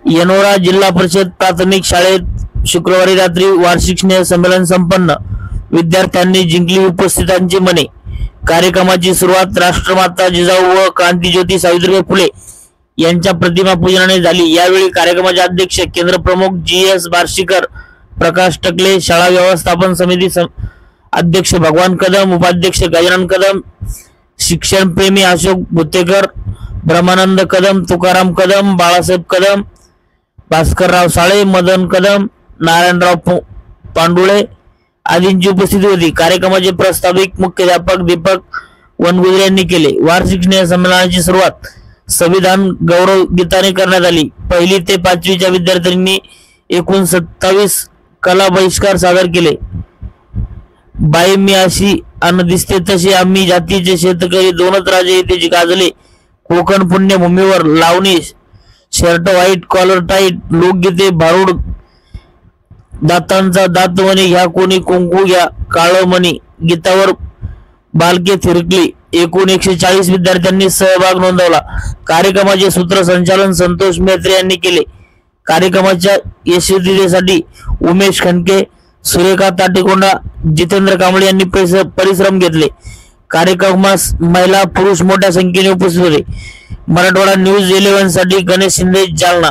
येनोरा जिल्हा परिषद प्राथमिक शाळेत शुक्रवारी रात्री वार्षिक स्नेह संमेलन संपन्न। विद्यार्थ्यांनी जिंकली उपस्थितांची मने। कार्यक्रमाची सुरुवात राष्ट्रमाता जिजाऊ व क्रांतिज्योती सावित्रीबाई फुले यांच्या प्रतिमा पूजनाने झाली। यावेळी कार्यक्रमाचे अध्यक्ष केंद्र प्रमुख GS बार्शीकर, प्रकाश टकले, शाळा व्यवस्थापन समिती अध्यक्ष भगवान कदम, उपाध्यक्ष गजानन कदम, शिक्षण प्रेमी अशोक भुतेकर, ब्रह्मानंद कदम, तुकाराम कदम, बाळासाहेब कदम, भास्करराव साळे, मदन कदम, नारायणराव पांडुळे आदींची उपस्थिती होती। कार्यक्रमाचे प्रास्ताविक मुख्याध्यापक दीपक वनगुजरे यांनी केले। वार्षिक स्नेह संमेलनाची सुरुवात संविधान गौरव गीताने करण्यात आली। 1ली ते 5वीच्या विद्यार्थ्यांनी एकूण 27 कला बहिष्कार सादर केले। बाई मी अशी अन दिसते तशी आम्ही जातीचे शेतकरी दोनच राजे इथे गाजले। कोकण पुण्यभूमीवर लावणी, शर्ट व्हाईट कॉलर टाईट, लोकगीते, भारुड, दातांचा दातमणी ह्या कोणी कुंकू घ्या काळमणी, गीतावर बालके थिरकली। एकूण 140 विद्यार्थ्यांनी सहभाग नोंदवला। कार्यक्रमाचे सूत्रसंचालन संतोष मेत्रे यांनी केले। कार्यक्रमाच्या यशस्वीतेसाठी उमेश खणके, सुरेखा ताटेकोंडा, जितेंद्र कांबळे यांनी परिश्रम घेतले। कार्यक्रमास महिला पुरुष मोठ्या संख्येने उपस्थित होते। मराठवाडा न्यूज 11 साठी गणेश शिंदे, जालना।